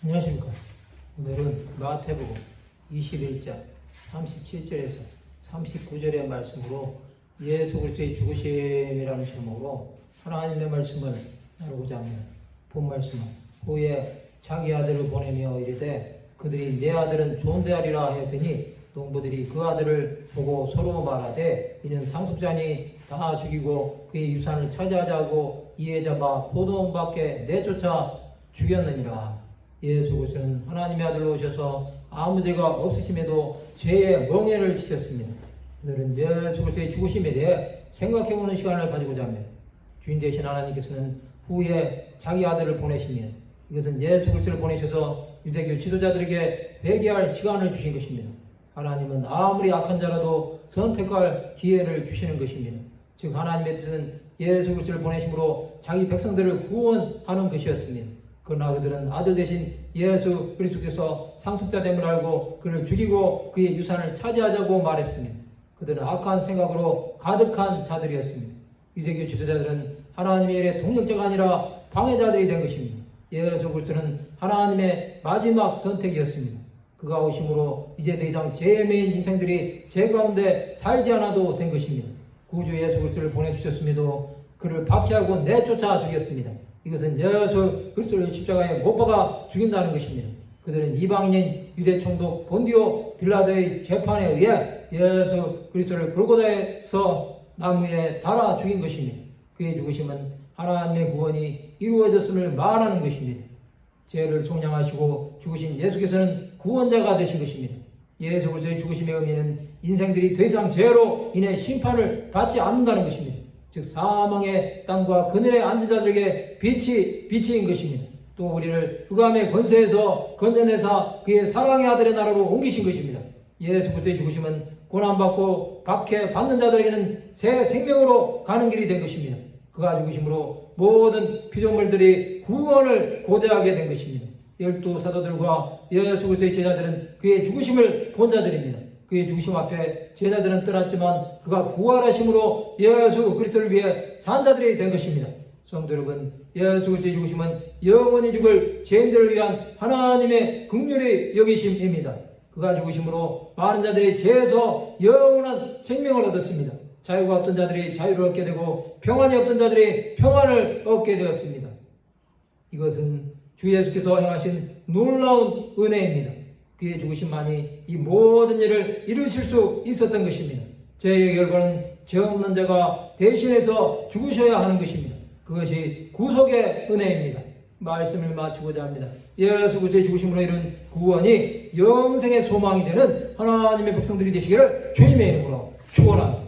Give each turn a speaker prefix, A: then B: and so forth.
A: 안녕하십니까. 오늘은 마태복음 21장 37절에서 39절의 말씀으로 예수 그리스도의 죽으심이라는 제목으로 하나님의 말씀을 나누고자 합니다. 본 말씀은 후에 자기 아들을 보내며 이르되 그들이 내 아들은 존대하리라 하였더니 농부들이 그 아들을 보고 서로 말하되 이는 상속자니 다 죽이고 그의 유산을 차지하자고 이에 잡아 포도원 밖에 내쫓아 죽였느니라. 예수 그리스도는 하나님의 아들로 오셔서 아무 죄가 없으심에도 죄의 멍에를 씻었습니다. 오늘은 예수 그리스도의 죽으심에 대해 생각해보는 시간을 가지고자 합니다. 주인 되신 하나님께서는 후에 자기 아들을 보내시며 이것은 예수 그리스도를 보내셔서 유대교 지도자들에게 회개할 시간을 주신 것입니다. 하나님은 아무리 악한 자라도 선택할 기회를 주시는 것입니다. 즉 하나님의 뜻은 예수 그리스도를 보내심으로 자기 백성들을 구원하는 것이었습니다. 그러나 그들은 아들 대신 예수 그리스도께서 상속자됨을 알고 그를 죽이고 그의 유산을 차지하자고 말했습니다. 그들은 악한 생각으로 가득한 자들이었습니다. 유대교 지도자들은 하나님의 일의 동력자가 아니라 방해자들이 된 것입니다. 예수 그리스도는 하나님의 마지막 선택이었습니다. 그가 오심으로 이제 더 이상 죄에 매인 인생들이 죄 가운데 살지 않아도 된 것입니다. 구주 예수 그리스도를 보내주셨음에도 그를 박해하고 내쫓아 죽였습니다. 이것은 예수 그리스도를 십자가에 못 박아 죽인다는 것입니다. 그들은 이방인인 유대 총독 본디오 빌라도의 재판에 의해 예수 그리스도를 골고다에서 나무에 달아 죽인 것입니다. 그의 죽으심은 하나님의 구원이 이루어졌음을 말하는 것입니다. 죄를 속량하시고 죽으신 예수께서는 구원자가 되신 것입니다. 예수 그리스도의 죽으심의 의미는 인생들이 더 이상 죄로 인해 심판을 받지 않는다는 것입니다. 즉 사망의 땅과 그늘에 앉은 자들에게 빛이 비치인 것입니다. 또 우리를 흑암의 권세에서 건져내사 그의 사랑의 아들의 나라로 옮기신 것입니다. 예수 그리스도의 죽으심은 고난받고 박해받는 자들에게는 새 생명으로 가는 길이 된 것입니다. 그가 죽으심으로 모든 피조물들이 구원을 고대하게 된 것입니다. 12 사도들과 예수 그리스도의 제자들은 그의 죽으심을 본 자들입니다. 그의 죽으심 앞에 제자들은 떠났지만 그가 부활하심으로 예수 그리스도를 위해 산 자들이 된 것입니다. 성도 여러분, 예수 그리스도의 죽으심은 영원히 죽을 죄인들을 위한 하나님의 긍휼의 여기심입니다. 그가 죽으심으로 많은 자들이 죄에서 영원한 생명을 얻었습니다. 자유가 없던 자들이 자유를 얻게 되고 평안이 없던 자들이 평안을 얻게 되었습니다. 이것은 주 예수께서 행하신 놀라운 은혜입니다. 그의 죽으심만이 이 모든 일을 이루실 수 있었던 것입니다. 죄의 결과는 죄 없는 자가 대신해서 죽으셔야 하는 것입니다. 그것이 구속의 은혜입니다. 말씀을 마치고자 합니다. 예수 그리스도의 죽으심으로 이룬 구원이 영생의 소망이 되는 하나님의 백성들이 되시기를 주님의 이름으로 축원합니다.